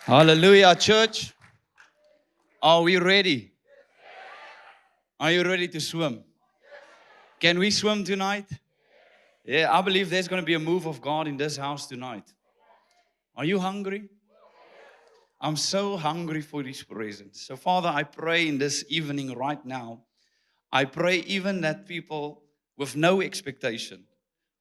Hallelujah, church. Are we ready? Are you ready to swim? Can we swim tonight? Yeah, I believe there's going to be a move of God in this house tonight. Are you hungry? I'm so hungry for His presence. So, Father, I pray in this evening right now, I pray even that people with no expectation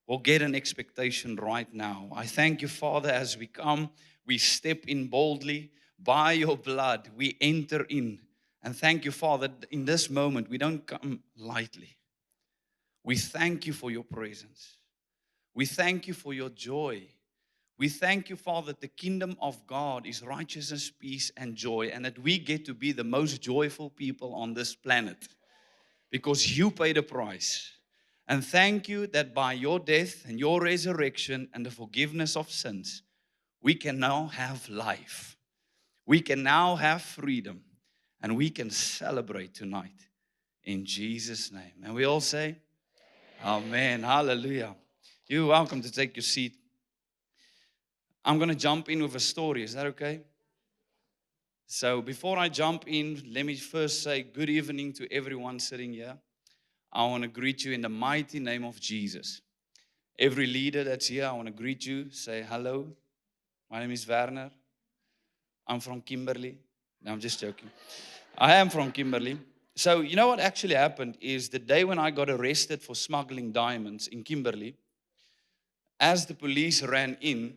will get an expectation right now. I thank you, Father, as we come, we step in boldly. By your blood, we enter in. And thank you, Father, in this moment, we don't come lightly. We thank you for your presence. We thank you for your joy. We thank you, Father, that the kingdom of God is righteousness, peace, and joy, and that we get to be the most joyful people on this planet because you paid a price. And thank you that by your death and your resurrection and the forgiveness of sins, we can now have life. We can now have freedom, and we can celebrate tonight in Jesus' name. And we all say, Amen. Hallelujah. You're welcome to take your seat. I'm going to jump in with a story. Is that okay? So before I jump in, let me first say good evening to everyone sitting here. I want to greet you in the mighty name of Jesus. Every leader that's here, I want to greet you. Say hello. My name is Werner. I'm from Kimberley. No, I'm just joking. I am from Kimberley. So you know what actually happened is the day when I got arrested for smuggling diamonds in Kimberley, as the police ran in,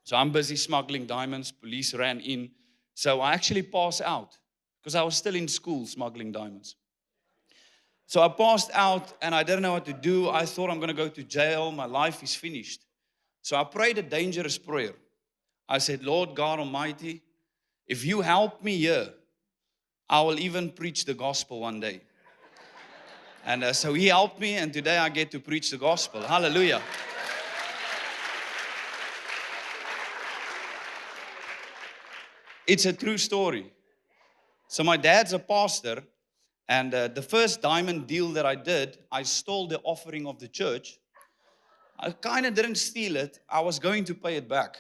so I'm busy smuggling diamonds, police ran in. So I actually passed out because I was still in school smuggling diamonds. So I passed out and I didn't know what to do. I thought I'm going to go to jail. My life is finished. So I prayed a dangerous prayer. I said, Lord God Almighty, if you help me here, I will even preach the gospel one day. And so He helped me, and today I get to preach the gospel. Hallelujah. It's a true story. So my dad's a pastor. And the first diamond deal that I did, I stole the offering of the church. I kind of didn't steal it. I was going to pay it back.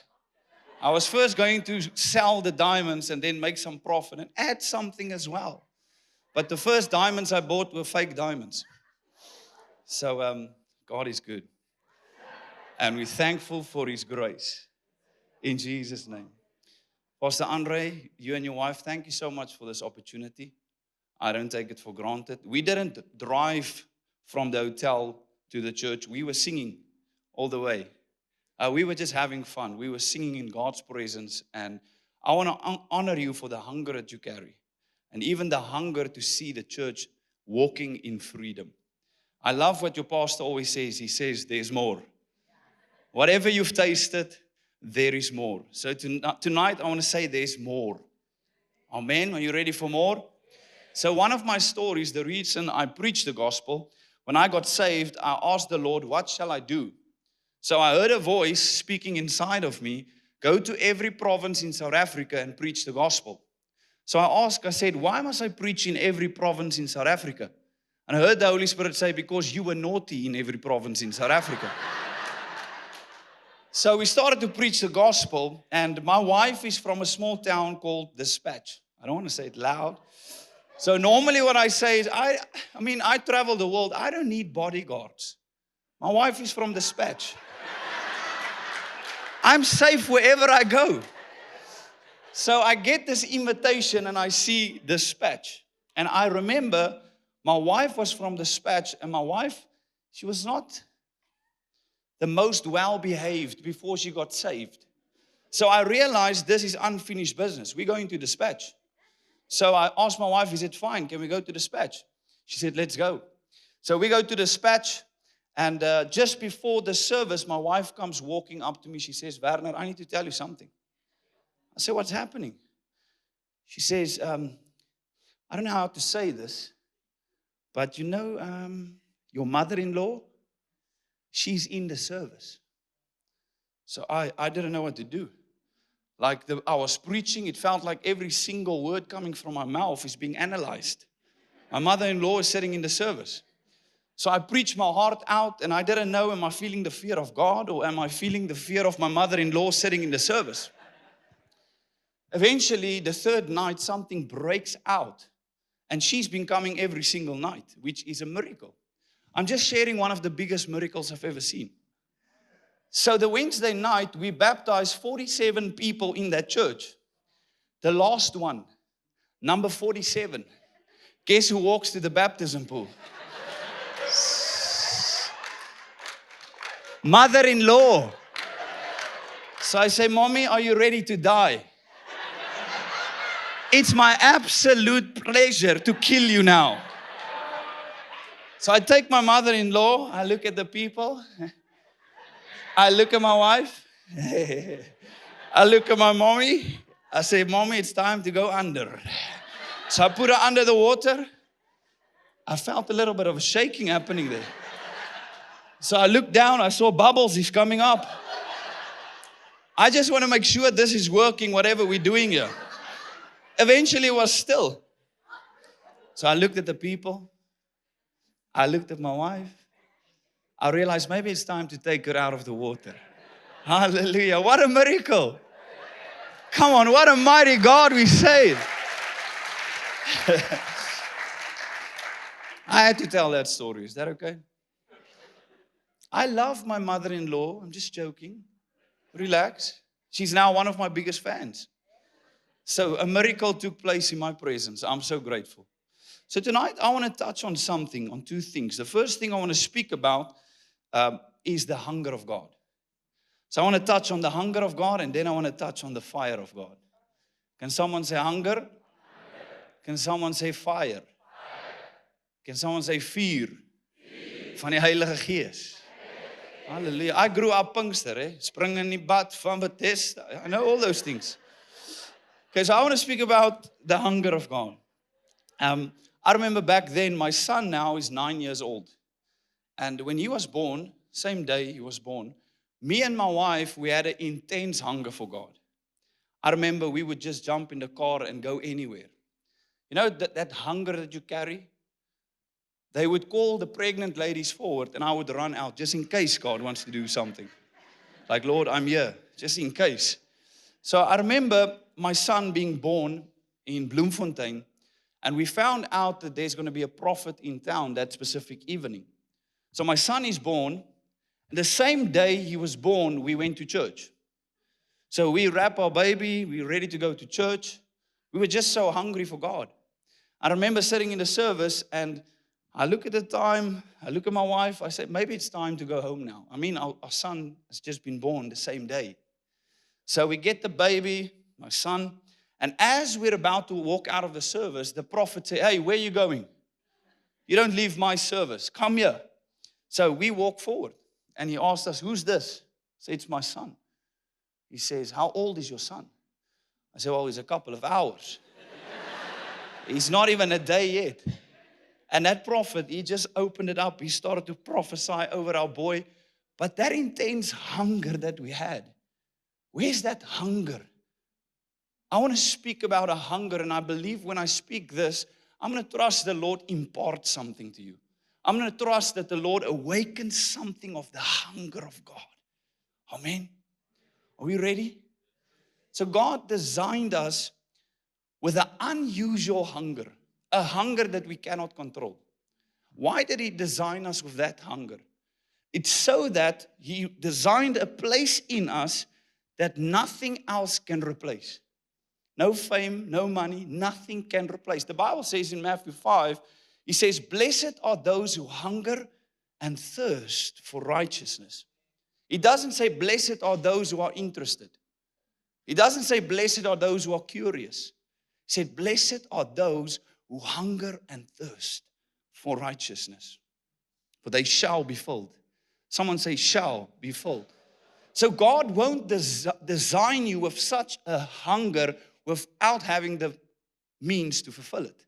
I was first going to sell the diamonds and then make some profit and add something as well. But the first diamonds I bought were fake diamonds. So God is good. And we're thankful for His grace. In Jesus' name. Pastor Andre, you and your wife, thank you so much for this opportunity. I don't take it for granted. We didn't drive from the hotel to the church. We were singing all the way. We were just having fun. We were singing in God's presence. And I want to honor you for the hunger that you carry. And even the hunger to see the church walking in freedom. I love what your pastor always says. He says, there's more. Whatever you've tasted, there is more. So tonight I want to say there's more. Amen. Are you ready for more? So one of my stories, the reason I preached the gospel, when I got saved, I asked the Lord, what shall I do? So I heard a voice speaking inside of me, go to every province in South Africa and preach the gospel. So I said, why must I preach in every province in South Africa? And I heard the Holy Spirit say, because you were naughty in every province in South Africa. So we started to preach the gospel, and my wife is from a small town called Dispatch. I don't want to say it loud. So normally what I say is, I travel the world. I don't need bodyguards. My wife is from Dispatch. I'm safe wherever I go. So I get this invitation and I see Dispatch. And I remember my wife was from Dispatch, and my wife, she was not the most well-behaved before she got saved. So I realized this is unfinished business. We're going to Dispatch. So I asked my wife, is it fine? Can we go to Dispatch? She said, let's go. So we go to Dispatch, and just before the service, my wife comes walking up to me. She says, Werner, I need to tell you something. I said, what's happening? She says, I don't know how to say this, but you know, your mother-in-law, she's in the service. So I didn't know what to do. I was preaching, it felt like every single word coming from my mouth is being analyzed. My mother-in-law is sitting in the service. So I preached my heart out, and I didn't know, am I feeling the fear of God or am I feeling the fear of my mother-in-law sitting in the service? Eventually, the third night, something breaks out. And she's been coming every single night, which is a miracle. I'm just sharing one of the biggest miracles I've ever seen. So the Wednesday night, we baptized 47 people in that church. The last one, number 47. Guess who walks to the baptism pool? Mother-in-law. So I say, Mommy, are you ready to die? It's my absolute pleasure to kill you now. So I take my mother-in-law, I look at the people, I look at my wife, I look at my mommy, I say, Mommy, it's time to go under. So I put her under the water. I felt a little bit of a shaking happening there. So I looked down, I saw bubbles is coming up. I just want to make sure this is working, whatever we're doing here. Eventually it was still. So I looked at the people. I looked at my wife. I realized maybe it's time to take her out of the water. Hallelujah. What a miracle. Come on, what a mighty God we serve. I had to tell that story. Is that okay? I love my mother-in-law. I'm just joking. Relax. She's now one of my biggest fans. So a miracle took place in my presence. I'm so grateful. So tonight I want to touch on something, on two things. The first thing I want to speak about is the hunger of God. So I want to touch on the hunger of God, and then I want to touch on the fire of God. Can someone say hunger? Can someone say fire? Can someone say vuur? Van die Heilige Gees. Hallelujah. I grew up Pinkster, spring in die bad van Bethesda. I know all those things. Okay, so I want to speak about the hunger of God. I remember back then, my son now is 9 years old. And when he was born, same day he was born, me and my wife, we had an intense hunger for God. I remember we would just jump in the car and go anywhere. You know that hunger that you carry? They would call the pregnant ladies forward and I would run out just in case God wants to do something. Like, Lord, I'm here, just in case. So I remember my son being born in Bloemfontein, and we found out that there's going to be a prophet in town that specific evening. So my son is born, and the same day he was born, we went to church. So we wrap our baby, we're ready to go to church. We were just so hungry for God. I remember sitting in the service, and I look at the time, I look at my wife, I said, maybe it's time to go home now. I mean, our son has just been born the same day. So we get the baby, my son, and as we're about to walk out of the service, the prophet said, hey, where are you going? You don't leave my service. Come here. So we walk forward, and he asked us, who's this? I said, it's my son. He says, how old is your son? I said, well, he's a couple of hours. He's not even a day yet. And that prophet, he just opened it up. He started to prophesy over our boy. But that intense hunger that we had, where's that hunger? I want to speak about a hunger, and I believe when I speak this, I'm going to trust the Lord impart something to you. I'm going to trust that the Lord awakens something of the hunger of God. Amen. Are we ready? So God designed us with an unusual hunger, a hunger that we cannot control. Why did He design us with that hunger? It's so that He designed a place in us that nothing else can replace. No fame, no money, nothing can replace. The Bible says in Matthew 5, He says, blessed are those who hunger and thirst for righteousness. He doesn't say, blessed are those who are interested. He doesn't say, blessed are those who are curious. He said, blessed are those who hunger and thirst for righteousness, for they shall be filled. Someone say, shall be filled. So God won't design you with such a hunger without having the means to fulfill it.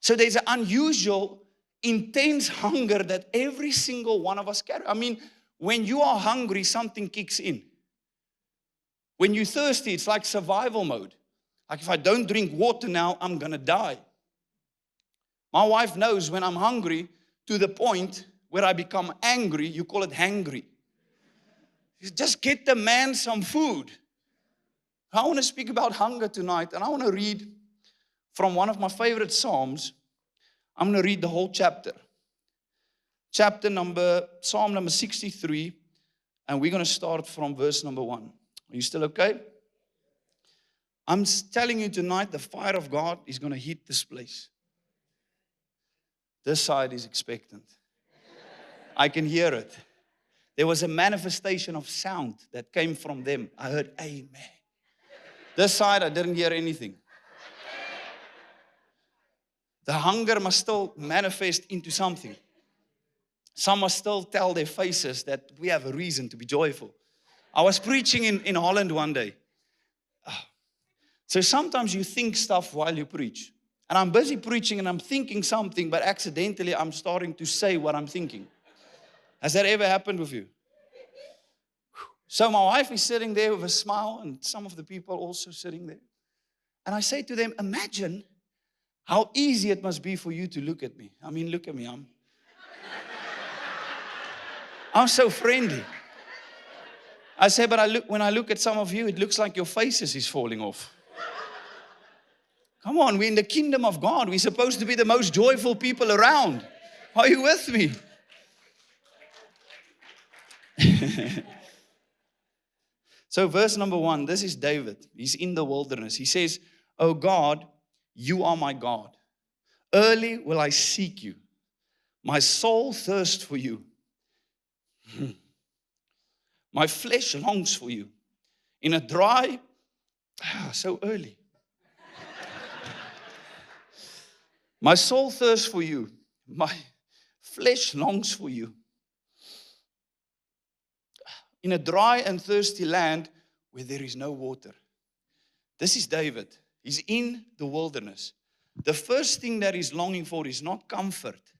So there's an unusual, intense hunger that every single one of us carry. I mean, when you are hungry, something kicks in. When you're thirsty, it's like survival mode. Like if I don't drink water now, I'm going to die. My wife knows when I'm hungry to the point where I become angry, you call it hangry. Just get the man some food. I want to speak about hunger tonight, and I want to read from one of my favorite Psalms. I'm going to read the whole chapter. Psalm number 63, and we're going to start from verse number 1. Are you still okay? I'm telling you tonight, the fire of God is going to hit this place. This side is expectant. I can hear it. There was a manifestation of sound that came from them. I heard, amen. This side, I didn't hear anything. The hunger must still manifest into something. Some must still tell their faces that we have a reason to be joyful. I was preaching in Holland one day. So sometimes you think stuff while you preach. And I'm busy preaching and I'm thinking something, but accidentally I'm starting to say what I'm thinking. Has that ever happened with you? So my wife is sitting there with a smile, and some of the people also sitting there. And I say to them, imagine how easy it must be for you to look at me. I mean, look at me. I'm so friendly. I say, but when I look at some of you, it looks like your faces is falling off. Come on, we're in the kingdom of God. We're supposed to be the most joyful people around. Are you with me? So verse number 1, this is David. He's in the wilderness. He says, "Oh God, you are my God. Early will I seek you. My soul thirsts for you. My flesh longs for you. In a dry," so early. "My soul thirsts for you. My flesh longs for you. In a dry and thirsty land where there is no water." This is David. He's in the wilderness. The first thing that he's longing for is not comfort.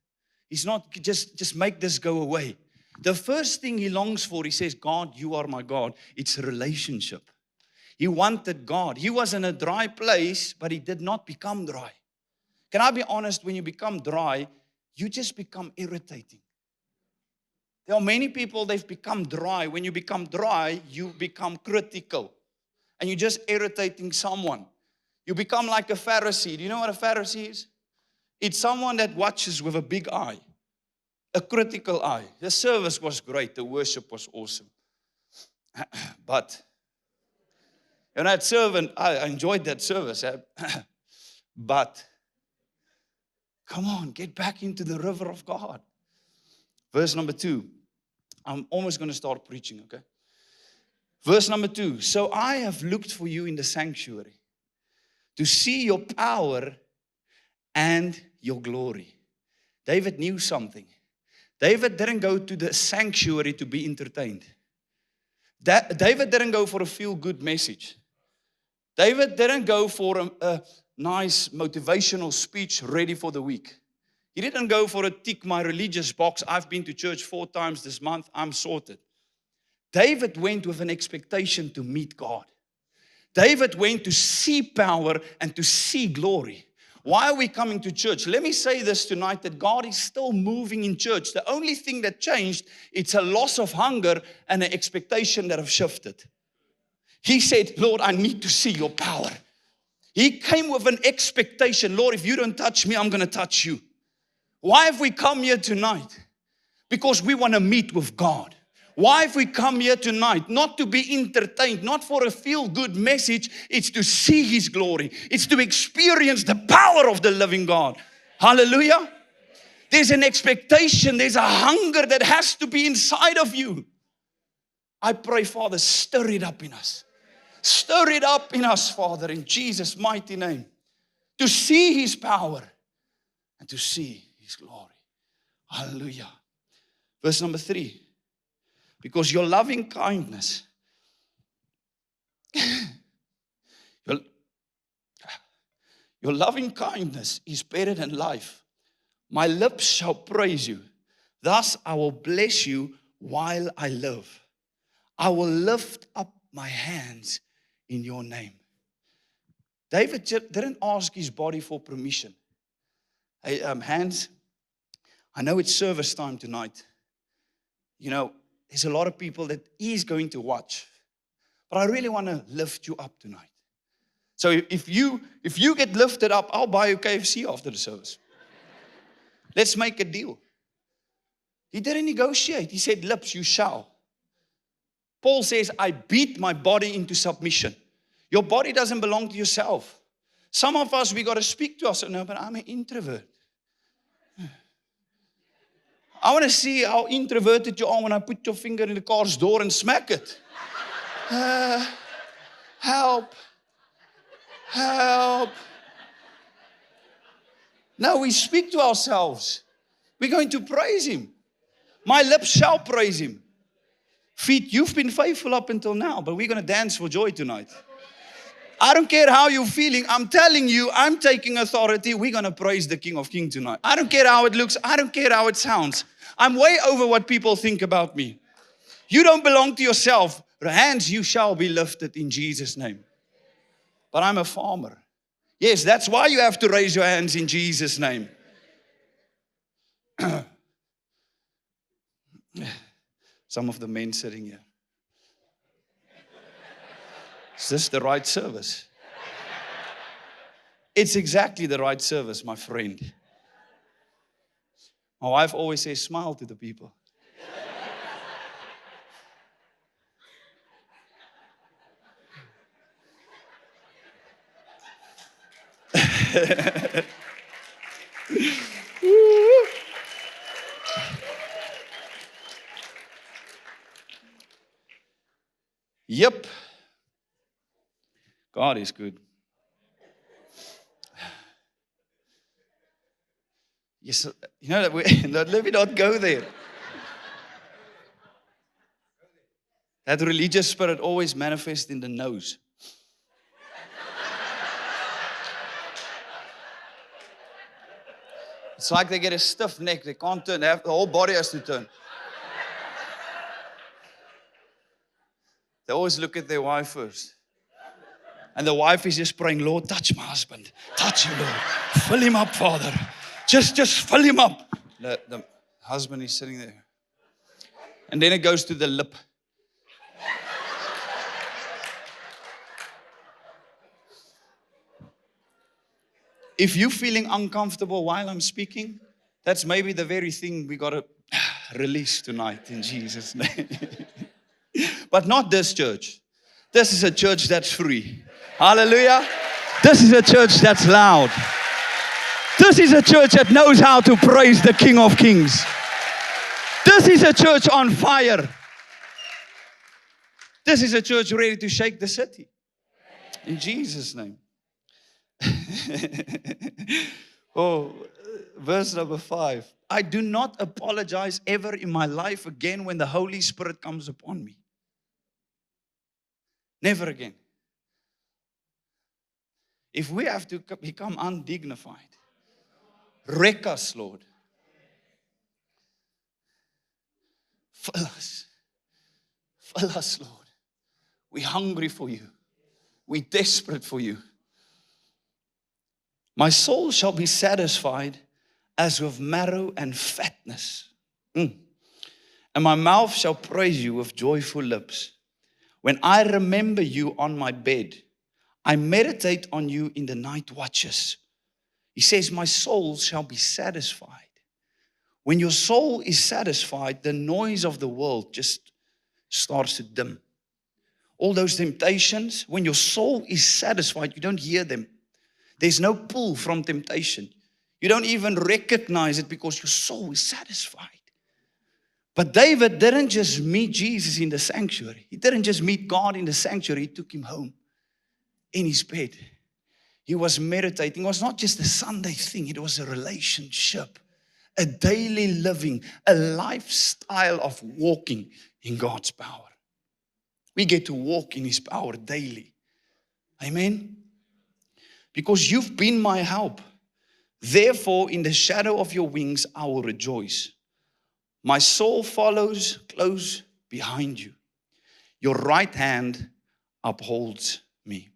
He's not just make this go away. The first thing he longs for, he says, "God, you are my God." It's a relationship. He wanted God. He was in a dry place, but he did not become dry. Can I be honest? When you become dry, you just become irritating. There are many people, they've become dry. When you become dry, you become critical. And you're just irritating someone. You become like a Pharisee. Do you know what a Pharisee is? It's someone that watches with a big eye. A critical eye. The service was great. The worship was awesome. But, that servant, I enjoyed that service. But, come on, get back into the river of God. Verse number 2. I'm almost going to start preaching, okay? Verse number 2. "So I have looked for you in the sanctuary to see your power and your glory." David knew something. David didn't go to the sanctuary to be entertained. David didn't go for a feel-good message. David didn't go for a nice motivational speech ready for the week. He didn't go for a tick my religious box. I've been to church 4 times this month. I'm sorted. David went with an expectation to meet God. David went to see power and to see glory. Why are we coming to church? Let me say this tonight, that God is still moving in church. The only thing that changed, it's a loss of hunger and an expectation that have shifted. He said, "Lord, I need to see your power." He came with an expectation. "Lord, if you don't touch me, I'm going to touch you." Why have we come here tonight? Because we want to meet with God. Why have we come here tonight? Not to be entertained, not for a feel-good message. It's to see His glory. It's to experience the power of the living God. Hallelujah. There's an expectation. There's a hunger that has to be inside of you. I pray, Father, stir it up in us. Stir it up in us, Father, in Jesus' mighty name. To see His power and to see His glory. Hallelujah. Verse number 3. "Because your loving kindness, your loving kindness is better than life. My lips shall praise you. Thus I will bless you while I live. I will lift up my hands in your name." David didn't ask his body for permission. Hey, hands, I know it's service time tonight. There's a lot of people that He's going to watch. But I really want to lift you up tonight. So if you get lifted up, I'll buy you KFC after the service. Let's make a deal. He didn't negotiate. He said, lips, you shall. Paul says, I beat my body into submission. Your body doesn't belong to yourself. Some of us, we got to speak to ourselves. No, but I'm an introvert. I want to see how introverted you are when I put your finger in the car's door and smack it. Help. Help. No, we speak to ourselves. We're going to praise Him. My lips shall praise Him. Feet, you've been faithful up until now, but we're going to dance for joy tonight. I don't care how you're feeling. I'm telling you, I'm taking authority. We're going to praise the King of Kings tonight. I don't care how it looks. I don't care how it sounds. I'm way over what people think about me. You don't belong to yourself. Hands, you shall be lifted in Jesus' name. But I'm a farmer. Yes, that's why you have to raise your hands in Jesus' name. Some of the men sitting here. Is this the right service? It's exactly the right service, my friend. My wife always says, smile to the people. Yep. God is good. Yes, you know that let me not go there. That religious spirit always manifests in the nose. It's like they get a stiff neck. They can't turn. The whole body has to turn. They always look at their wife first. And the wife is just praying, Lord, touch my husband. Touch him, Lord. Fill him up, Father. Just fill him up. The husband is sitting there. And then it goes to the lip. If you're feeling uncomfortable while I'm speaking, that's maybe the very thing we got to release tonight in Jesus' name. But not this church. This is a church that's free. Hallelujah. This is a church that's loud. This is a church that knows how to praise the King of Kings. This is a church on fire. This is a church ready to shake the city. In Jesus' name. Oh, verse number 5. I do not apologize ever in my life again when the Holy Spirit comes upon me. Never again. If we have to become undignified, wreck us, Lord. Fill us. Fill us, Lord. We're hungry for you. We're desperate for you. My soul shall be satisfied as with marrow and fatness. And my mouth shall praise you with joyful lips. When I remember you on my bed, I meditate on you in the night watches. He says, my soul shall be satisfied. When your soul is satisfied, the noise of the world just starts to dim. All those temptations, when your soul is satisfied, you don't hear them. There's no pull from temptation. You don't even recognize it because your soul is satisfied. But David didn't just meet Jesus in the sanctuary. He didn't just meet God in the sanctuary. He took him home in his bed. He was meditating. It was not just a Sunday thing. It was a relationship, a daily living, a lifestyle of walking in God's power. We get to walk in His power daily. Amen? Because you've been my help. Therefore, in the shadow of your wings, I will rejoice. My soul follows close behind you. Your right hand upholds me.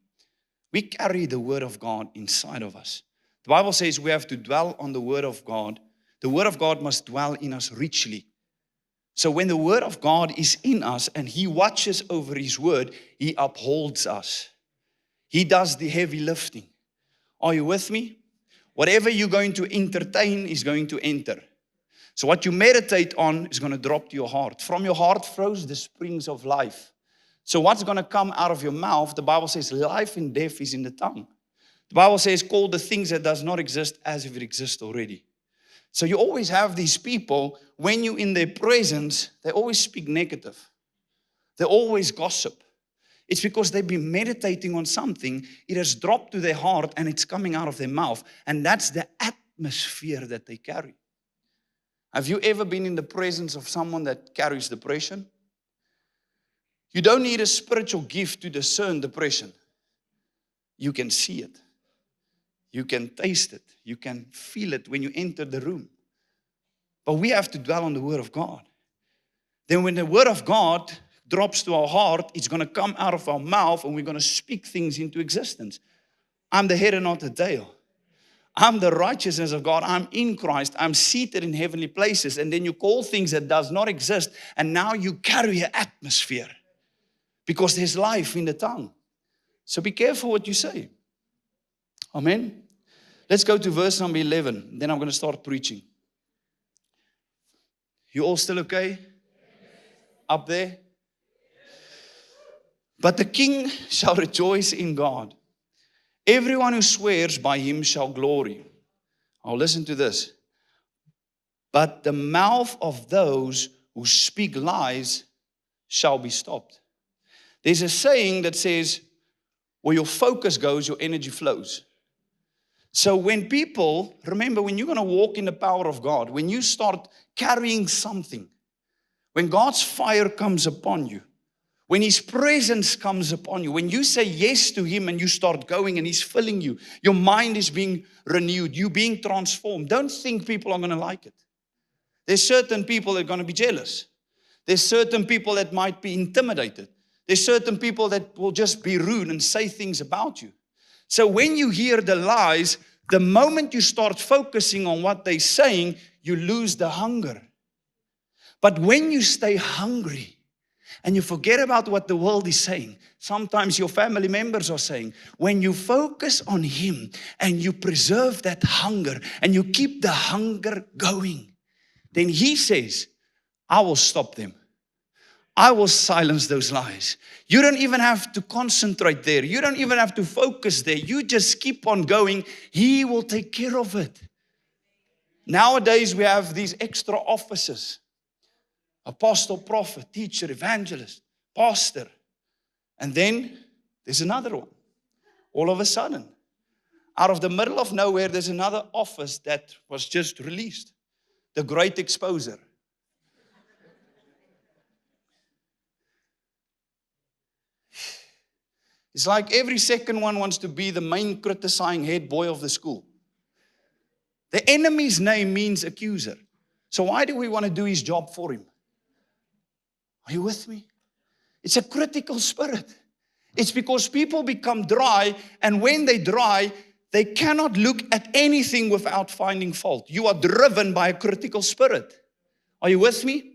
We carry the Word of God inside of us. The Bible says we have to dwell on the Word of God. The Word of God must dwell in us richly. So when the word of God is in us and he watches over his word, he upholds us. He does the heavy lifting. Are you with me? Whatever you're going to entertain is going to enter. So what you meditate on is going to drop to your heart. From your heart flows the springs of life. So what's going to come out of your mouth, the Bible says life and death is in the tongue. The Bible says call the things that does not exist as if it exists already. So you always have these people, when you're in their presence, they always speak negative. They always gossip. It's because they've been meditating on something, it has dropped to their heart and it's coming out of their mouth. And that's the atmosphere that they carry. Have you ever been in the presence of someone that carries depression? You don't need a spiritual gift to discern depression. You can see it. You can taste it. You can feel it when you enter the room. But we have to dwell on the Word of God. Then when the Word of God drops to our heart, it's going to come out of our mouth and we're going to speak things into existence. I'm the head and not the tail. I'm the righteousness of God. I'm in Christ. I'm seated in heavenly places. And then you call things that does not exist, and now you carry an atmosphere because there's life in the tongue. So be careful what you say. Amen. Let's go to verse number 11. Then I'm going to start preaching. You all still okay? Up there? But the king shall rejoice in God. Everyone who swears by him shall glory. Now listen to this. But the mouth of those who speak lies shall be stopped. There's a saying that says, where your focus goes, your energy flows. So when people, remember, when you're going to walk in the power of God, when you start carrying something, when God's fire comes upon you, when His presence comes upon you, when you say yes to Him and you start going and He's filling you, your mind is being renewed, you're being transformed. Don't think people are going to like it. There's certain people that are going to be jealous. There's certain people that might be intimidated. There's certain people that will just be rude and say things about you. So when you hear the lies, the moment you start focusing on what they're saying, you lose the hunger. But when you stay hungry and you forget about what the world is saying, sometimes your family members are saying, when you focus on Him and you preserve that hunger and you keep the hunger going, then He says, I will stop them. I will silence those lies. You don't even have to concentrate there. You don't even have to focus there. You just keep on going. He will take care of it. Nowadays, we have these extra offices. Apostle, prophet, teacher, evangelist, pastor. And then there's another one. All of a sudden, out of the middle of nowhere, there's another office that was just released. The Great Exposer. It's like every second one wants to be the main criticizing head boy of the school. The enemy's name means accuser. So why do we want to do his job for him? Are you with me? It's a critical spirit. It's because people become dry, and when they dry, they cannot look at anything without finding fault. You are driven by a critical spirit. Are you with me?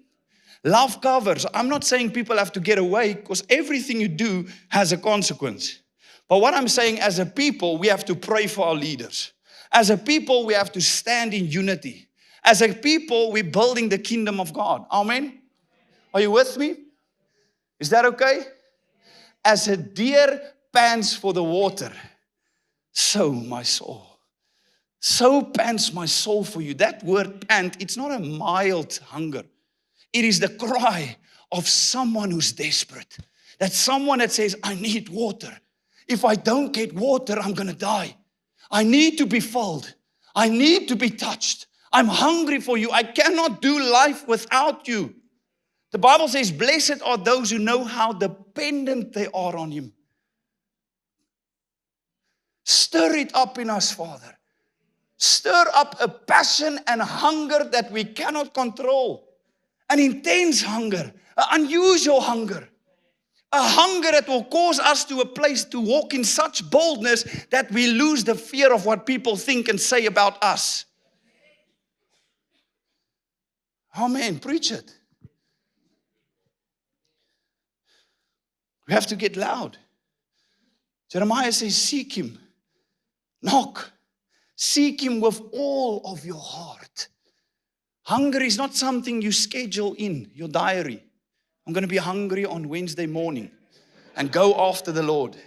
Love covers. I'm not saying people have to get away, because everything you do has a consequence. But what I'm saying, as a people, we have to pray for our leaders. As a people, we have to stand in unity. As a people, we're building the kingdom of God. Amen? Are you with me? Is that okay? As a deer pants for the water, so my soul. So pants my soul for you. That word pant, it's not a mild hunger. It is the cry of someone who's desperate. That's someone that says, I need water. If I don't get water, I'm going to die. I need to be filled. I need to be touched. I'm hungry for you. I cannot do life without you. The Bible says, blessed are those who know how dependent they are on Him. Stir it up in us, Father. Stir up a passion and hunger that we cannot control. An intense hunger, an unusual hunger, a hunger that will cause us to a place to walk in such boldness that we lose the fear of what people think and say about us. Amen. Preach it. We have to get loud. Jeremiah says, seek him. Knock. Seek him with all of your heart. Hunger is not something you schedule in your diary. I'm going to be hungry on Wednesday morning and go after the Lord.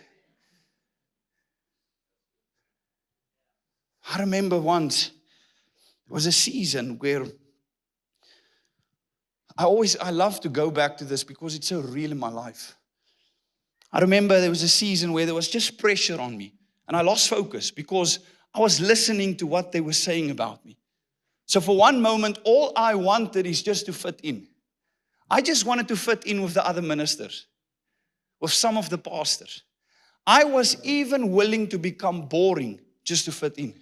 I remember once, there was a season where I love to go back to this because it's so real in my life. I remember there was a season where there was just pressure on me and I lost focus because I was listening to what they were saying about me. So for one moment, all I wanted is just to fit in. I just wanted to fit in with the other ministers, with some of the pastors. I was even willing to become boring just to fit in.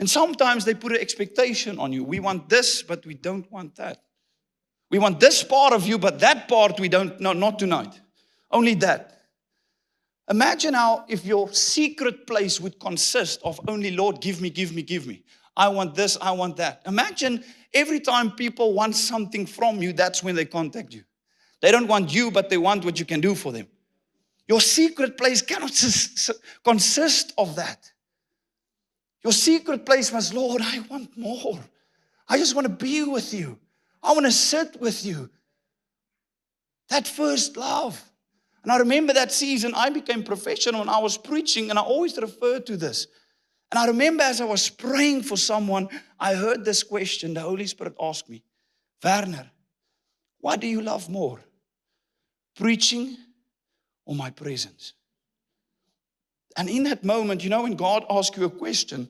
And sometimes they put an expectation on you. We want this, but we don't want that. We want this part of you, but that part we don't, no, not tonight. Only that. Imagine how if your secret place would consist of only, Lord, give me, give me, give me. I want this, I want that. Imagine every time people want something from you, that's when they contact you. They don't want you, but they want what you can do for them. Your secret place cannot consist of that. Your secret place was, Lord, I want more. I just want to be with you. I want to sit with you. That first love. And I remember that season, I became professional and I was preaching, and I always refer to this. And I remember as I was praying for someone, I heard this question. The Holy Spirit asked me, Werner, what do you love more? Preaching or my presence? And in that moment, when God asks you a question,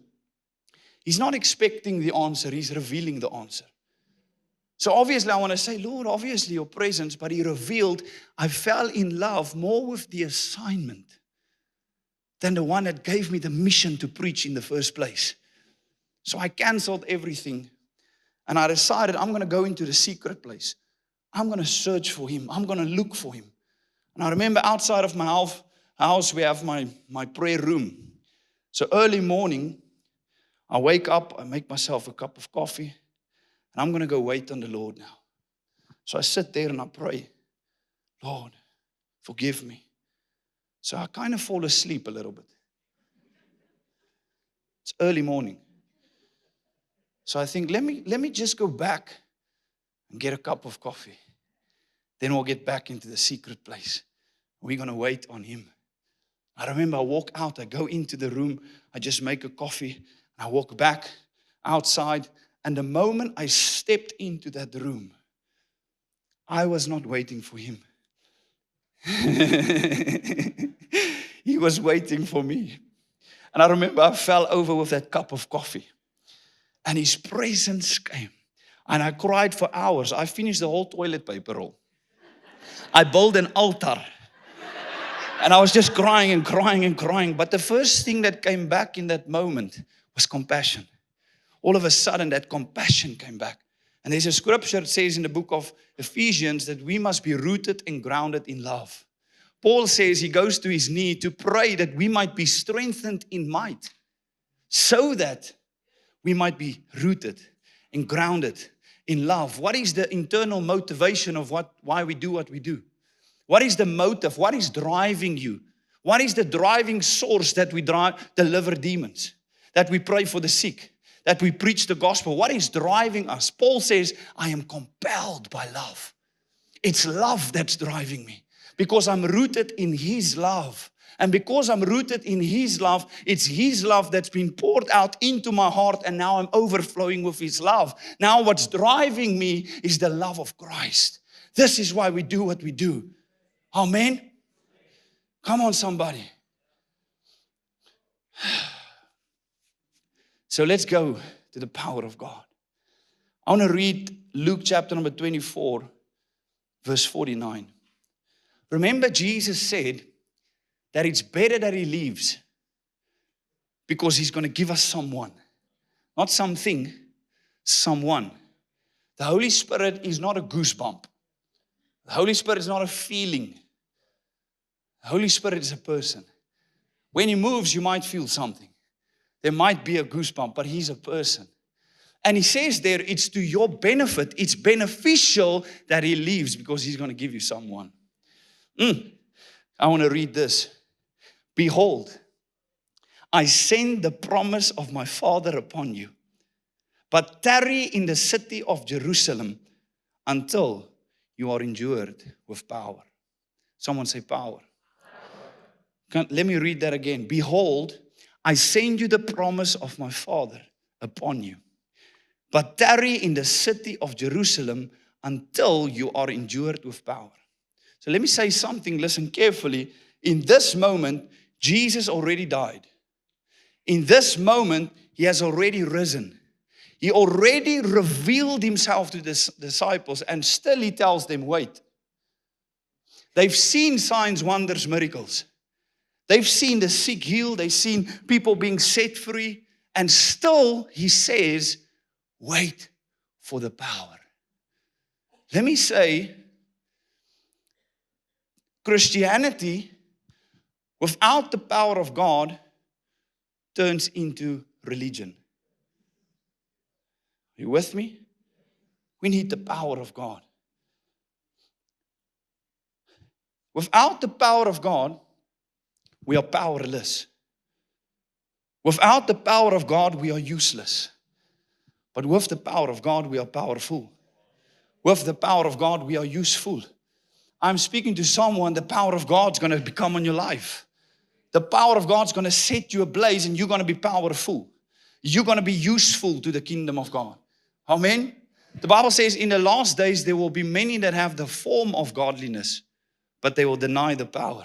He's not expecting the answer, He's revealing the answer. So obviously I want to say, Lord, obviously your presence, but He revealed I fell in love more with the assignment than the one that gave me the mission to preach in the first place. So I canceled everything and I decided I'm going to go into the secret place. I'm going to search for Him. I'm going to look for Him. And I remember outside of my house we have my prayer room. So early morning, I wake up, I make myself a cup of coffee, and I'm going to go wait on the Lord now. So I sit there and I pray, Lord, forgive me. So I kind of fall asleep a little bit. It's early morning. So I think, let me just go back and get a cup of coffee. Then we'll get back into the secret place. We're going to wait on Him. I remember I walk out, I go into the room, I just make a coffee, and I walk back outside. And the moment I stepped into that room, I was not waiting for Him. He was waiting for me. And I remember I fell over with that cup of coffee. And His presence came. And I cried for hours. I finished the whole toilet paper roll. I built an altar. And I was just crying and crying and crying. But the first thing that came back in that moment was compassion. All of a sudden, that compassion came back. And there's a scripture that says in the book of Ephesians that we must be rooted and grounded in love. Paul says he goes to his knee to pray that we might be strengthened in might, so that we might be rooted and grounded in love. What is the internal motivation of why we do what we do? What is the motive? What is driving you? What is the driving source that we deliver demons? That we pray for the sick? That we preach the gospel? What is driving us? Paul says, I am compelled by love. It's love that's driving me because I'm rooted in His love. And because I'm rooted in His love, it's His love that's been poured out into my heart, and now I'm overflowing with His love. Now what's driving me is the love of Christ. This is why we do what we do. Amen? Come on, somebody. So let's go to the power of God. I want to read Luke chapter number 24, verse 49. Remember, Jesus said that it's better that He leaves because He's going to give us someone. Not something, someone. The Holy Spirit is not a goosebump. The Holy Spirit is not a feeling. The Holy Spirit is a person. When He moves, you might feel something. There might be a goosebump, but He's a person. And he says there, it's to your benefit. It's beneficial that he leaves because he's going to give you someone. I want to read this. Behold, I send the promise of my Father upon you, but tarry in the city of Jerusalem until you are endued with power. Someone say power. Let me read that again. Behold, I send you the promise of my Father upon you, but tarry in the city of Jerusalem until you are endued with power. So let me say something, listen carefully. In this moment, Jesus already died. In this moment, he has already risen. He already revealed himself to the disciples, and still he tells them, wait. They've seen signs, wonders, miracles. They've seen the sick healed. They've seen people being set free. And still he says, wait for the power. Let me say, Christianity, without the power of God, turns into religion. Are you with me? We need the power of God. Without the power of God, we are powerless. Without the power of God, we are useless. But with the power of God, we are powerful. With the power of God, we are useful. I'm speaking to someone, the power of God's going to become on your life. The power of God's going to set you ablaze and you're going to be powerful. You're going to be useful to the kingdom of God. Amen? The Bible says in the last days there will be many that have the form of godliness, but they will deny the power.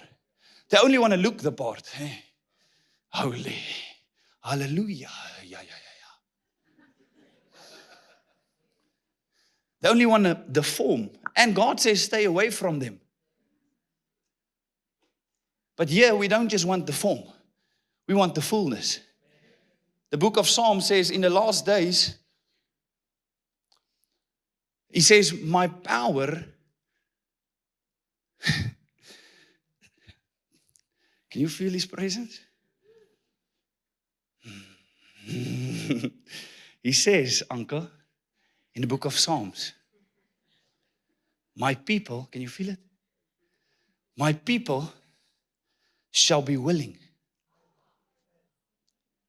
They only want to look the part. Hey, holy. Hallelujah. Yeah. They only want the form. And God says stay away from them. But here we don't just want the form. We want the fullness. The book of Psalms says in the last days, he says, my power. Can you feel his presence? He says, uncle, in the book of Psalms, my people, can you feel it? My people shall be willing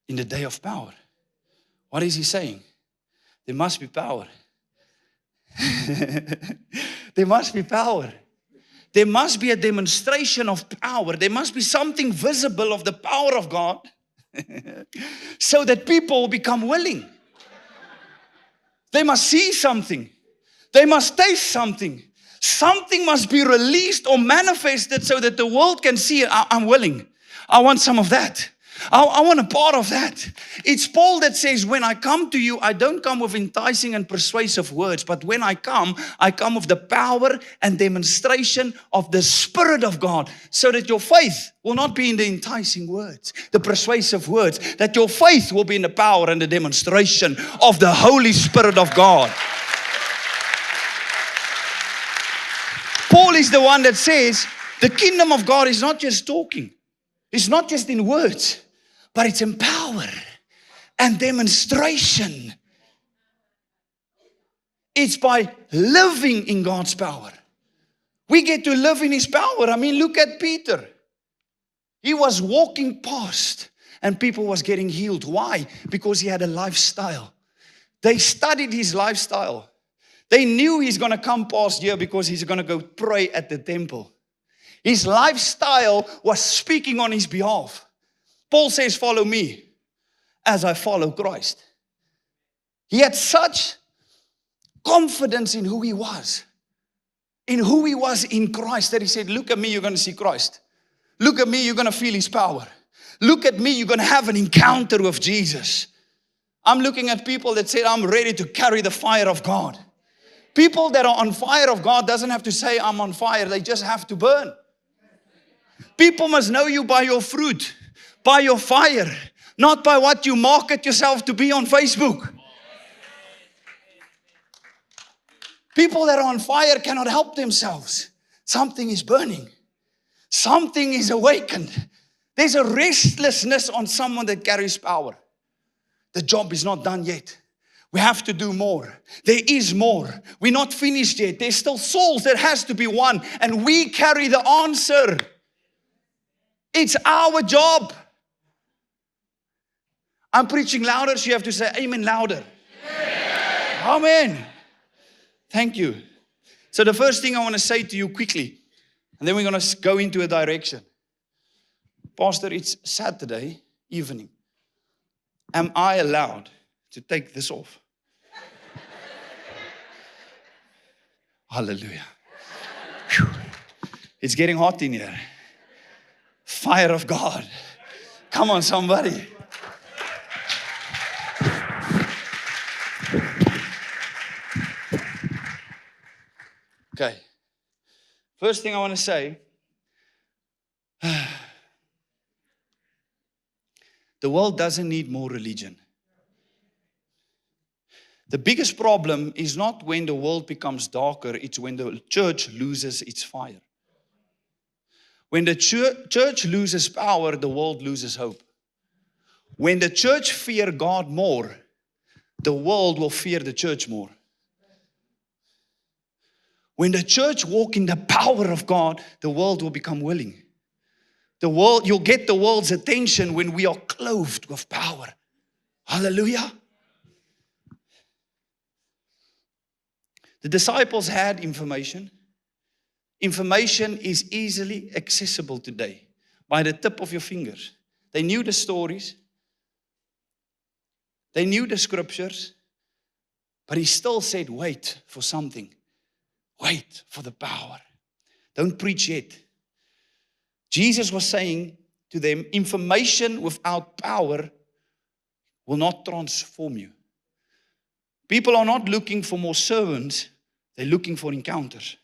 in the day of power. What is he saying? There must be power. There must be power. There must be a demonstration of power. There must be something visible of the power of God so that people will become willing. They must see something. They must taste something. Something must be released or manifested so that the world can see it. I'm willing. I want some of that. I want a part of that. It's Paul that says, when I come to you, I don't come with enticing and persuasive words, but when I come with the power and demonstration of the Spirit of God, so that your faith will not be in the enticing words, the persuasive words, that your faith will be in the power and the demonstration of the Holy Spirit of God. Paul is the one that says, the kingdom of God is not just talking. It's not just in words, but it's in power and demonstration. It's by living in God's power. We get to live in His power. I mean, look at Peter. He was walking past and people was getting healed. Why? Because he had a lifestyle. They studied his lifestyle. They knew he's going to come past here because he's going to go pray at the temple. His lifestyle was speaking on his behalf. Paul says, follow me as I follow Christ. He had such confidence in who he was in Christ, that he said, look at me, you're going to see Christ. Look at me, you're going to feel His power. Look at me, you're going to have an encounter with Jesus. I'm looking at people that say, I'm ready to carry the fire of God. People that are on fire of God doesn't have to say, I'm on fire. They just have to burn. People must know you by your fruit, by your fire, not by what you market yourself to be on Facebook. People that are on fire cannot help themselves. Something is burning. Something is awakened. There's a restlessness on someone that carries power. The job is not done yet. We have to do more. There is more. We're not finished yet. There's still souls that has to be won, and we carry the answer. It's our job. I'm preaching louder, so you have to say amen louder. Amen. Thank you. So the first thing I want to say to you quickly, and then we're going to go into a direction. Pastor, it's Saturday evening. Am I allowed to take this off? Hallelujah. Whew. It's getting hot in here. Fire of God. Come on, somebody. Okay. First thing I want to say, the world doesn't need more religion. The biggest problem is not when the world becomes darker, it's when the church loses its fire. When the church loses power, the world loses hope. When the church fear God more, the world will fear the church more. When the church walk in the power of God, the world will become willing. You'll get the world's attention when we are clothed with power. Hallelujah. The disciples had information. Information is easily accessible today by the tip of your fingers. They knew the stories. They knew the scriptures. But he still said, wait for something. Wait for the power. Don't preach yet. Jesus was saying to them, information without power will not transform you. People are not looking for more sermons. They're looking for encounters.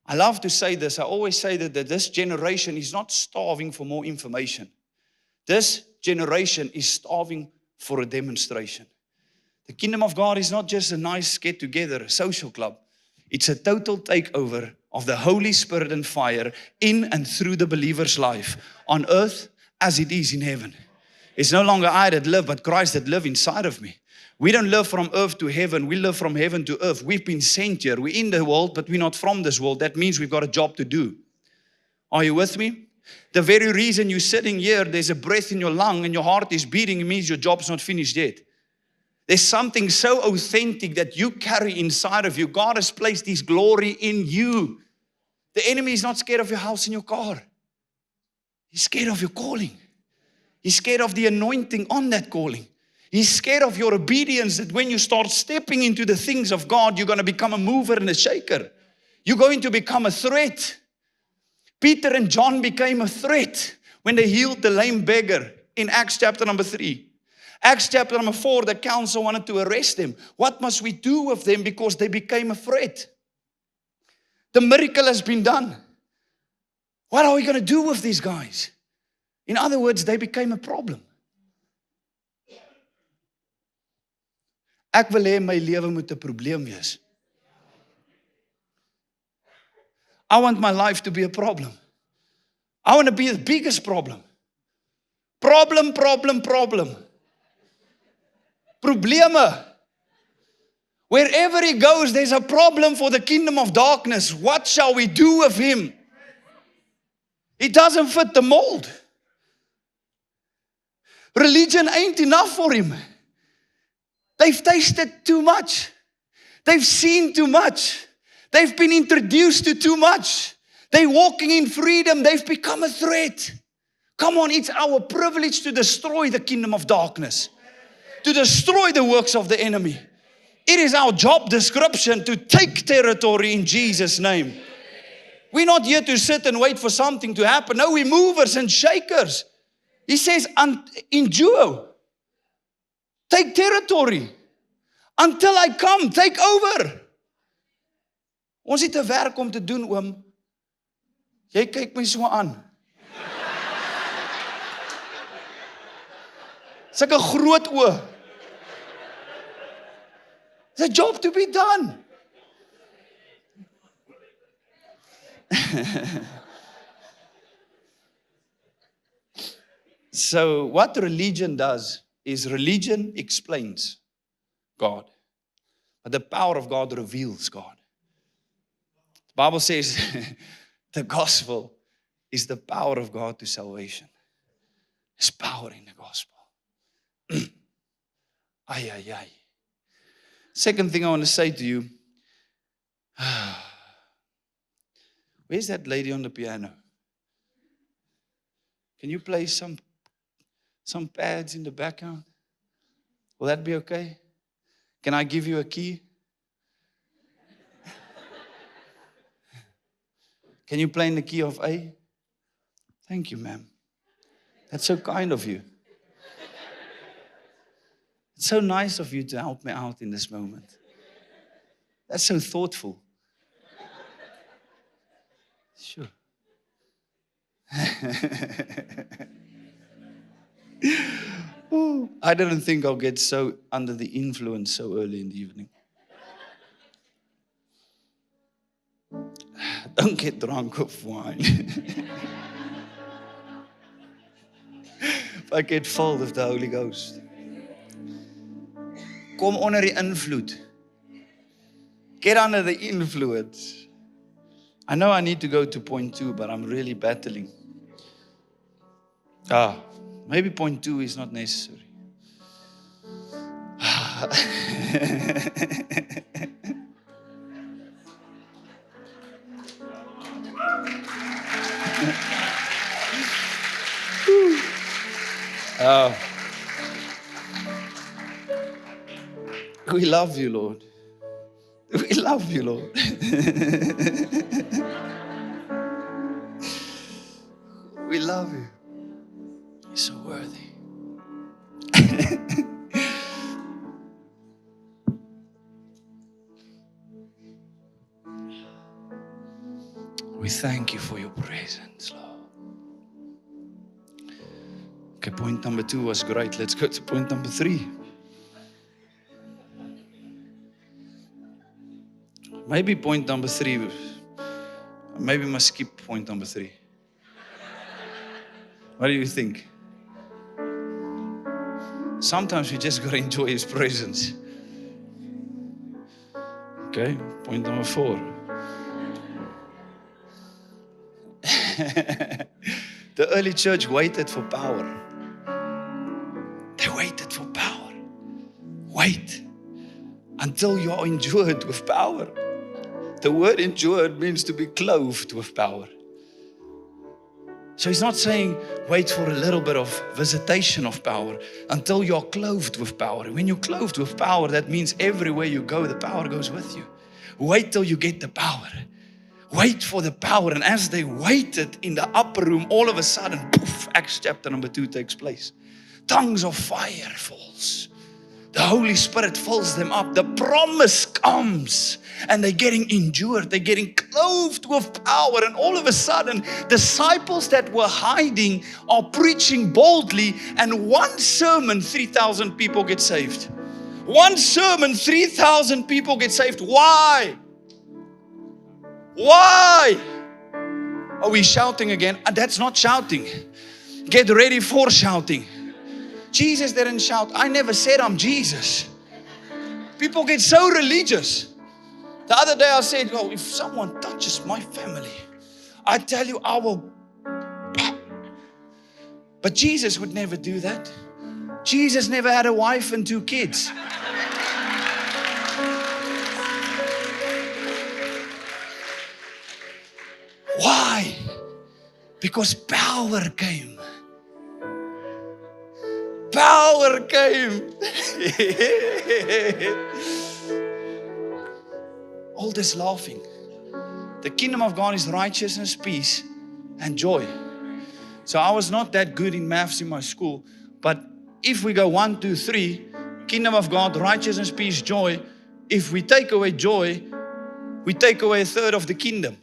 I love to say this. I always say that this generation is not starving for more information. This generation is starving for a demonstration. The kingdom of God is not just a nice get-together, a social club. It's a total takeover of the Holy Spirit and fire in and through the believer's life on earth as it is in heaven. It's no longer I that live, but Christ that lives inside of me. We don't live from earth to heaven. We live from heaven to earth. We've been sent here. We're in the world, but we're not from this world. That means we've got a job to do. Are you with me? The very reason you're sitting here, there's a breath in your lung and your heart is beating, it means your job's not finished yet. There's something so authentic that you carry inside of you. God has placed His glory in you. The enemy is not scared of your house and your car. He's scared of your calling. He's scared of the anointing on that calling. He's scared of your obedience, that when you start stepping into the things of God, you're going to become a mover and a shaker. You're going to become a threat. Peter and John became a threat when they healed the lame beggar in Acts chapter number 3. Acts chapter number 4, the council wanted to arrest them. What must we do with them? Because they became a threat. The miracle has been done. What are we going to do with these guys? In other words, they became a problem. Ek wil hê my lewe moet 'n probleem wees. I want my life to be a problem. I want to be the biggest problem. Problem. Probleme. Wherever he goes, there's a problem for the kingdom of darkness. What shall we do with him? He doesn't fit the mold. Religion ain't enough for him. They've tasted too much. They've seen too much. They've been introduced to too much. They're walking in freedom. They've become a threat. Come on, it's our privilege to destroy the kingdom of darkness, to destroy the works of the enemy. It is our job description to take territory in Jesus' name. We're not here to sit and wait for something to happen. No, we're movers and shakers. He says, endure. Take territory. Until I come, take over. Ons het 'n werk om te doen, oom. Jy kyk my so aan. Sulke groot oë. There's a job to be done. So what religion does is religion explains. God. But the power of God reveals God. The Bible says the gospel is the power of God to salvation. There's power in the gospel. Ay, ay, ay. Second thing I want to say to you, where's that lady on the piano? Can you play some pads in the background? Will that be okay? Can I give you a key? Can you play in the key of A? Thank you, ma'am. That's so kind of you. It's so nice of you to help me out in this moment. That's so thoughtful. Sure. Ooh, I didn't think I'll get so under the influence so early in the evening. Don't get drunk of wine. If I get full of the Holy Ghost. Kom onder die invloed. Get under the influence. I know I need to go to point 2, but I'm really battling. Maybe point 2 is not necessary. We love you, Lord. We love you, Lord. We love you. You're so worthy. We thank you for your presence, Lord. Okay, point number 2 was great. Let's go to point number 3. Maybe point number 3. Maybe we must skip point number 3. What do you think? Sometimes we just got to enjoy His presence. Okay, point number 4. The early church waited for power. They waited for power. Wait until you are endued with power. The word endured means to be clothed with power. So He's not saying wait for a little bit of visitation of power until you're clothed with power. When you're clothed with power, that means everywhere you go, the power goes with you. Wait till you get the power. Wait for the power. And as they waited in the upper room, all of a sudden, poof, Acts chapter number 2 takes place. Tongues of fire falls. The Holy Spirit fills them up. The promise comes. And they're getting endured. They're getting clothed with power. And all of a sudden, disciples that were hiding are preaching boldly. And one sermon, 3,000 people get saved. One sermon, 3,000 people get saved. Why? Why? Are we shouting again? That's not shouting. Get ready for shouting. Jesus didn't shout. I never said I'm Jesus. People get so religious. The other day I said, oh, if someone touches my family, I tell you I will. But Jesus would never do that. Jesus never had a wife and 2 kids. Why? Because power came. Power came. All this laughing. The kingdom of God is righteousness, peace, and joy. So I was not that good in maths in my school, but if we go 1, 2, 3, kingdom of God, righteousness, peace, joy, if we take away joy, we take away 1/3 of the kingdom.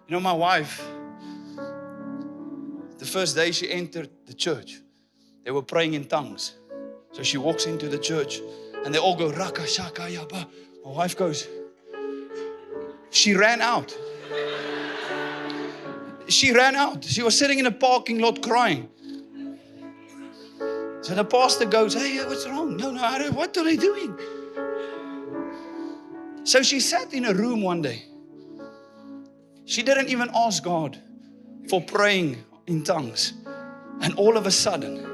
You know, my wife, the first day she entered the church, they were praying in tongues. So she walks into the church and they all go, Raka, Shaka, Yaba. My wife goes, She ran out. She ran out. She was sitting in a parking lot crying. So the pastor goes, hey, what's wrong? No, what are they doing? So she sat in a room one day. She didn't even ask God for praying in tongues. And all of a sudden,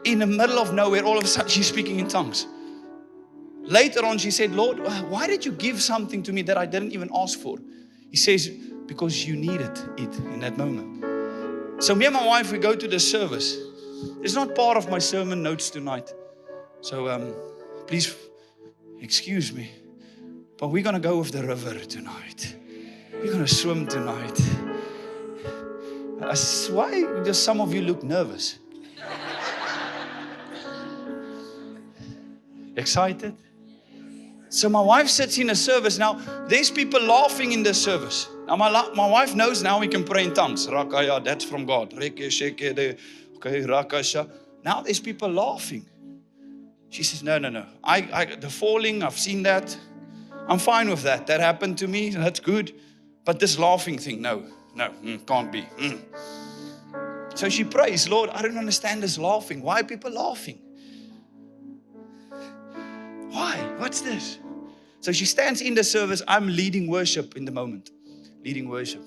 in the middle of nowhere, all of a sudden she's speaking in tongues. Later on, she said, Lord, why did you give something to me that I didn't even ask for? He says, because you needed it in that moment. So me and my wife, we go to the service. It's not part of my sermon notes tonight. So please excuse me. But we're going to go with the river tonight. We're going to swim tonight. Why does some of you look nervous? Excited? So my wife sits in a service. Now, there's people laughing in the service. Now, my wife knows now we can pray in tongues. Rakaya, that's from God. Okay, rakasha. Now there's people laughing. She says, no. The falling, I've seen that. I'm fine with that. That happened to me. That's good. But this laughing thing, no, can't be. So she prays, Lord, I don't understand this laughing. Why are people laughing? Why? What's this? So she stands in the service. I'm leading worship in the moment. Leading worship.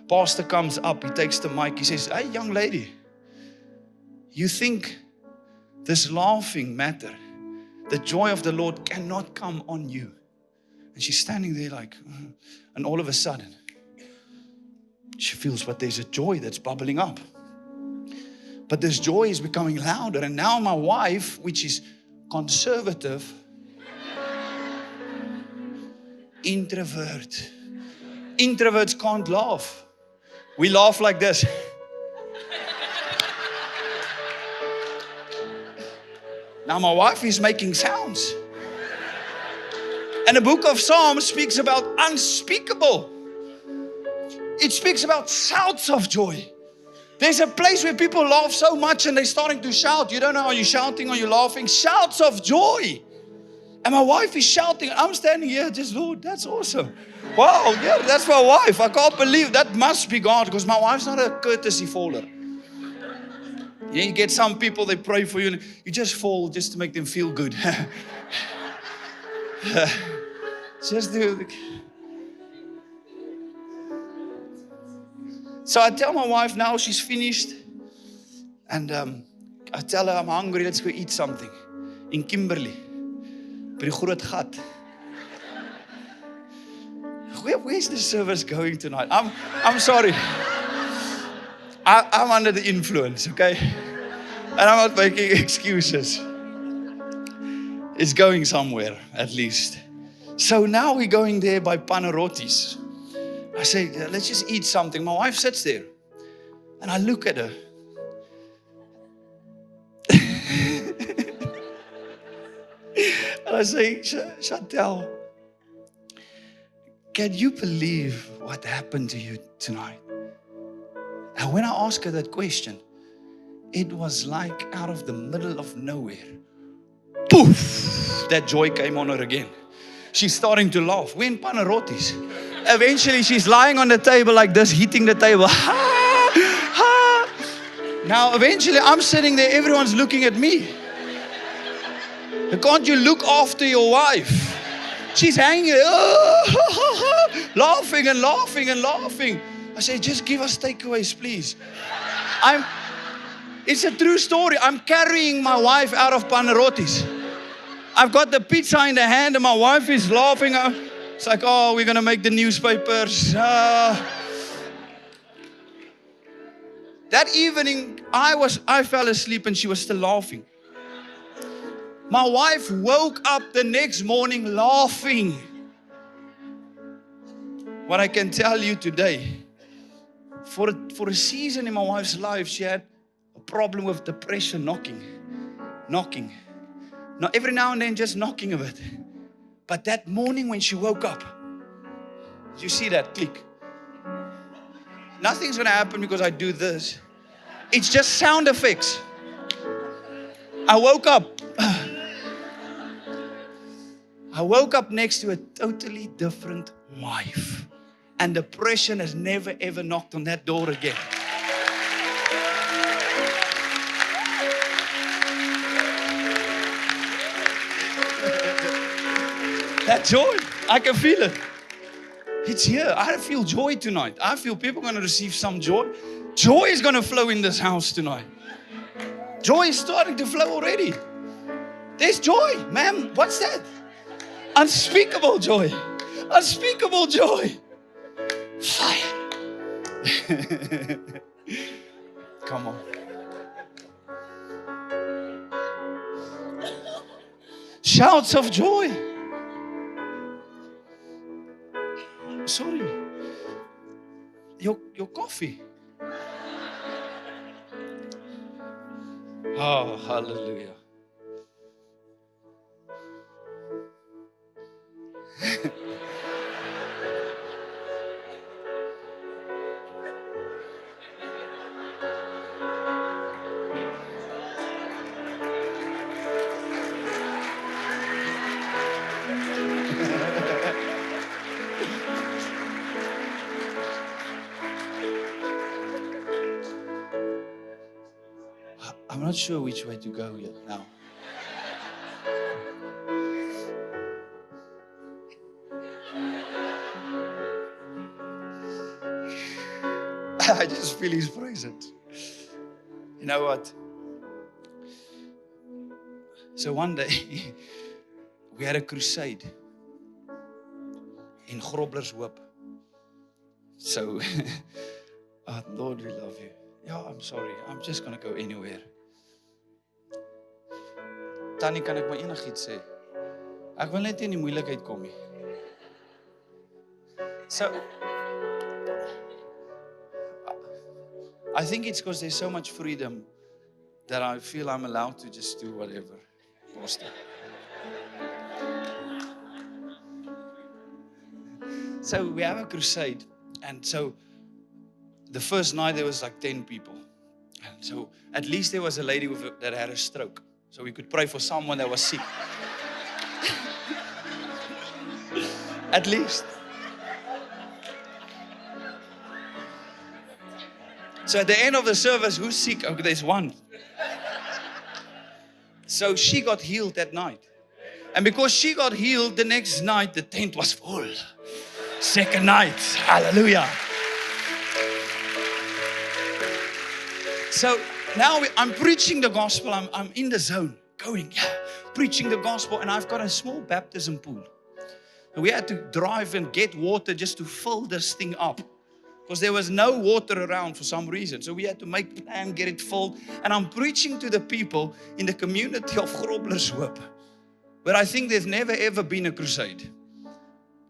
Pastor comes up. He takes the mic. He says, hey, young lady, you think this laughing matter, the joy of the Lord cannot come on you. And she's standing there like, and all of a sudden, she feels, but there's a joy that's bubbling up. But this joy is becoming louder. And now my wife, which is conservative, introvert. Introverts can't laugh. We laugh like this. Now my wife is making sounds. And the book of Psalms speaks about unspeakable. It speaks about shouts of joy. There's a place where people laugh so much and they're starting to shout. You don't know, are you shouting or are you laughing? Shouts of joy. And my wife is shouting. I'm standing here just, Lord, that's awesome. Wow, yeah, that's my wife. I can't believe that must be God, because my wife's not a courtesy faller. Yeah, you get some people, they pray for you and you just fall just to make them feel good. Just do. So I tell my wife now she's finished. And I tell her I'm hungry, let's go eat something. In Kimberley. By die groot gat. Where's the service going tonight? I'm sorry. I'm under the influence, okay? And I'm not making excuses. It's going somewhere, at least. So now we're going there by Panarottis. I say, let's just eat something. My wife sits there. And I look at her. And I say, Chantel, can you believe what happened to you tonight? And when I asked her that question, it was like out of the middle of nowhere. Poof! That joy came on her again. She's starting to laugh. We're in Panarottis. Eventually, she's lying on the table like this, hitting the table. Ha! Ha! Now, eventually, I'm sitting there. Everyone's looking at me. Can't you look after your wife? She's hanging there, laughing and laughing and laughing. I say, just give us takeaways, please. It's a true story. I'm carrying my wife out of Panarottis. I've got the pizza in the hand and my wife is laughing. It's like, oh, we're going to make the newspapers. That evening, I fell asleep and she was still laughing. My wife woke up the next morning laughing. What I can tell you today, for a season in my wife's life, she had a problem with depression, knocking. Not every now and then, just knocking a bit. But that morning when she woke up, you see that click? Nothing's going to happen because I do this. It's just sound effects. I woke up. I woke up next to a totally different wife. And depression has never ever knocked on that door again. That joy, I can feel it. It's here. I feel joy tonight. I feel people are going to receive some joy. Joy is going to flow in this house tonight. Joy is starting to flow already. There's joy, ma'am. What's that? Unspeakable joy. Unspeakable joy. Fire. Come on. Shouts of joy. Sorry. Your coffee. Oh, hallelujah. I'm not sure which way to go yet now. I just feel His presence. You know what? So one day, we had a crusade in Groblershoop. So, oh, Lord, we love you. Yeah, I'm sorry. I'm just going to go anywhere. Tannie, kan ek maar enigiets sê? Ek wil net nie in die moeilikheid kom nie. So, I think it's because there's so much freedom that I feel I'm allowed to just do whatever. Pastor. So we have a crusade, and so the first night there was like 10 people. And so at least there was a lady that had a stroke. So we could pray for someone that was sick. At least. So at the end of the service, who's sick? Okay, there's one. So she got healed that night. And because she got healed, the next night the tent was full. Second night. Hallelujah. So now I'm preaching the gospel. I'm in the zone, going, preaching the gospel. And I've got a small baptism pool. And we had to drive and get water just to fill this thing up. Because there was no water around for some reason. So we had to make a plan, get it filled. And I'm preaching to the people in the community of Groblershoop, where I think there's never ever been a crusade.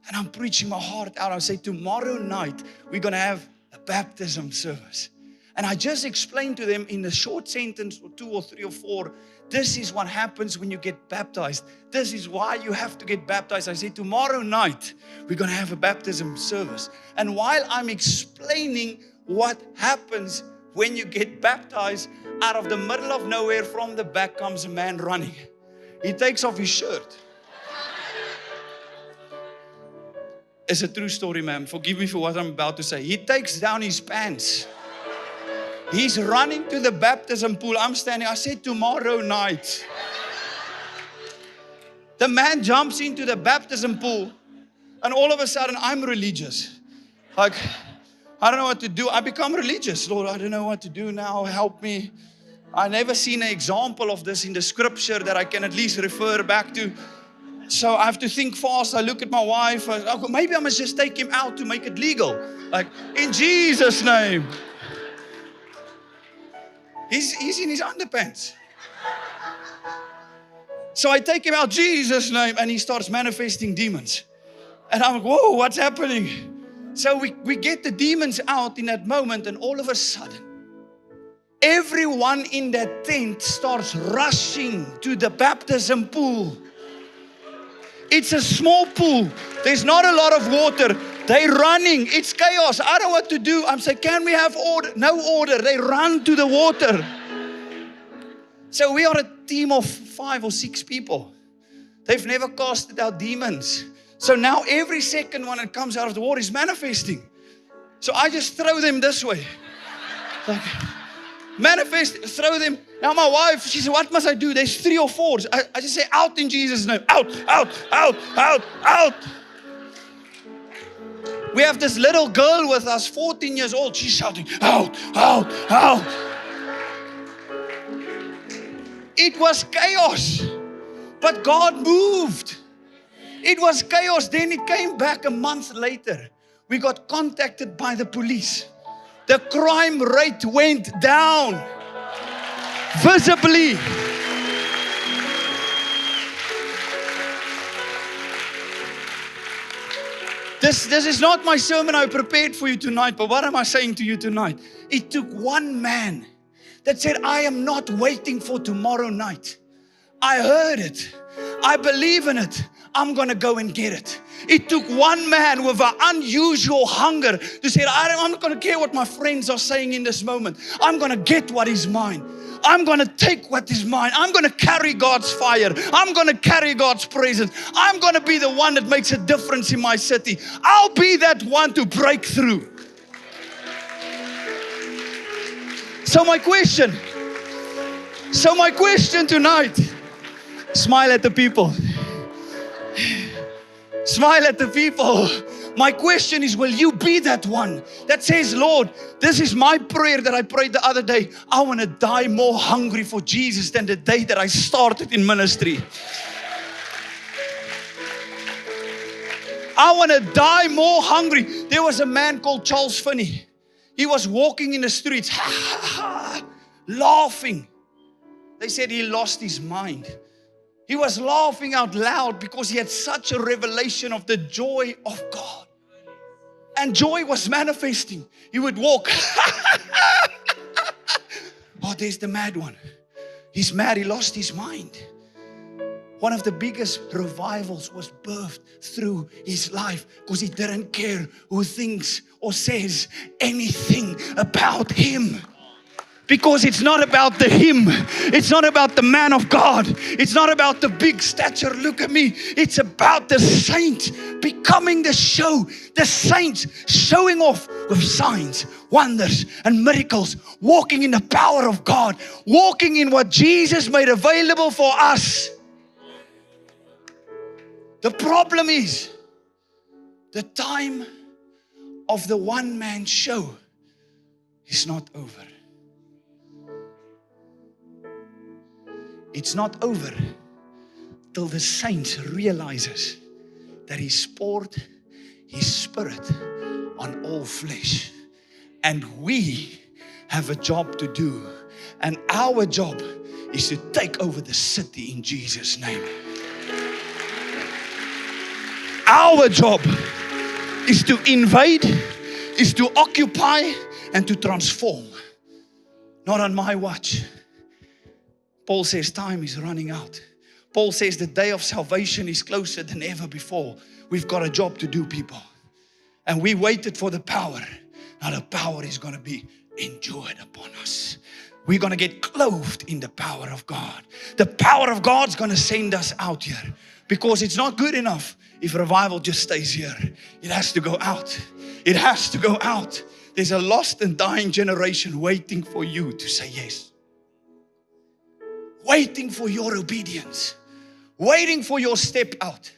And I'm preaching my heart out. I say, tomorrow night, we're going to have a baptism service. And I just explained to them in a short sentence or 2 or 3 or 4, this is what happens when you get baptized. This is why you have to get baptized. I said, tomorrow night, we're going to have a baptism service. And while I'm explaining what happens when you get baptized, out of the middle of nowhere from the back comes a man running. He takes off his shirt. It's a true story, ma'am. Forgive me for what I'm about to say. He takes down his pants. He's running to the baptism pool. I'm standing. I said, tomorrow night. The man jumps into the baptism pool. And all of a sudden, I'm religious. Like, I don't know what to do. I become religious. Lord, I don't know what to do now. Help me. I never seen an example of this in the scripture that I can at least refer back to. So I have to think fast. I look at my wife. Maybe I must just take him out to make it legal. Like, in Jesus' name. He's in his underpants. So I take him out, Jesus' name, and he starts manifesting demons. And I'm like, whoa, what's happening? So we get the demons out in that moment, and all of a sudden, everyone in that tent starts rushing to the baptism pool. It's a small pool. There's not a lot of water. They're running. It's chaos. I don't know what to do. I'm saying, can we have order? No order. They run to the water. So we are a team of 5 or 6 people. They've never casted out demons. So now every second one that comes out of the water is manifesting. So I just throw them this way. Like, manifest, throw them. Now my wife, she said, what must I do? There's 3 or 4. I just say, out in Jesus' name. Out, out, out, out, out. We have this little girl with us, 14 years old. She's shouting, out, out, out. It was chaos, but God moved. It was chaos. Then it came back a month later. We got contacted by the police. The crime rate went down visibly. This is not my sermon I prepared for you tonight, but what am I saying to you tonight? It took one man that said, I am not waiting for tomorrow night. I heard it. I believe in it. I'm going to go and get it. It took one man with an unusual hunger to say, I'm not going to care what my friends are saying in this moment. I'm going to get what is mine. I'm going to take what is mine. I'm going to carry God's fire. I'm going to carry God's presence. I'm going to be the one that makes a difference in my city. I'll be that one to break through. So my question tonight, smile at the people. Smile at the people. My question is, will you be that one that says, Lord, this is my prayer that I prayed the other day. I want to die more hungry for Jesus than the day that I started in ministry. I want to die more hungry. There was a man called Charles Finney. He was walking in the streets, laughing. They said he lost his mind. He was laughing out loud because he had such a revelation of the joy of God. And joy was manifesting. He would walk. Oh, there's the mad one. He's mad. He lost his mind. One of the biggest revivals was birthed through his life because he didn't care who thinks or says anything about him. Because it's not about the him. It's not about the man of God. It's not about the big stature. Look at me. It's about the saint becoming the show. The saints showing off with signs, wonders, and miracles. Walking in the power of God. Walking in what Jesus made available for us. The problem is the time of the one-man show is not over. It's not over till the saints realizes that He's poured His Spirit on all flesh. And we have a job to do. And our job is to take over the city in Jesus' name. Our job is to invade, is to occupy, and to transform. Not on my watch. Paul says time is running out. Paul says the day of salvation is closer than ever before. We've got a job to do, people. And we waited for the power. Now the power is going to be enjoyed upon us. We're going to get clothed in the power of God. The power of God's going to send us out here. Because it's not good enough if revival just stays here. It has to go out. It has to go out. There's a lost and dying generation waiting for you to say yes. Waiting for your obedience. Waiting for your step out.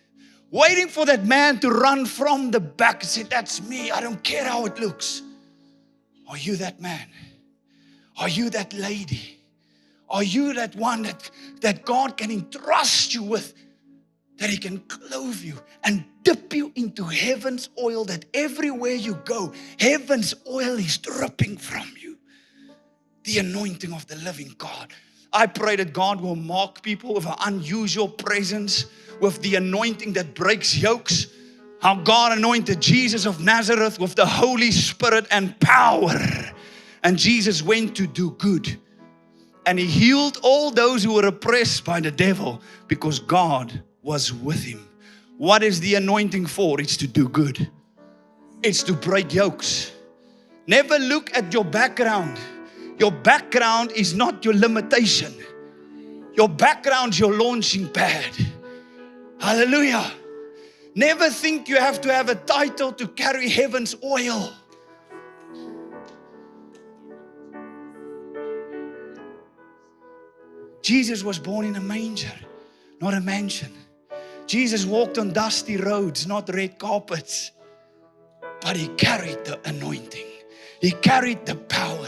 Waiting for that man to run from the back and say, that's me. I don't care how it looks. Are you that man? Are you that lady? Are you that one that God can entrust you with? That He can clothe you and dip you into heaven's oil, that everywhere you go, heaven's oil is dripping from you. The anointing of the living God. I pray that God will mark people with an unusual presence, with the anointing that breaks yokes. How God anointed Jesus of Nazareth with the Holy Spirit and power. And Jesus went to do good. And He healed all those who were oppressed by the devil because God was with Him. What is the anointing for? It's to do good. It's to break yokes. Never look at your background. Your background is not your limitation. Your background is your launching pad. Hallelujah. Never think you have to have a title to carry heaven's oil. Jesus was born in a manger, not a mansion. Jesus walked on dusty roads, not red carpets. But he carried the anointing. He carried the power.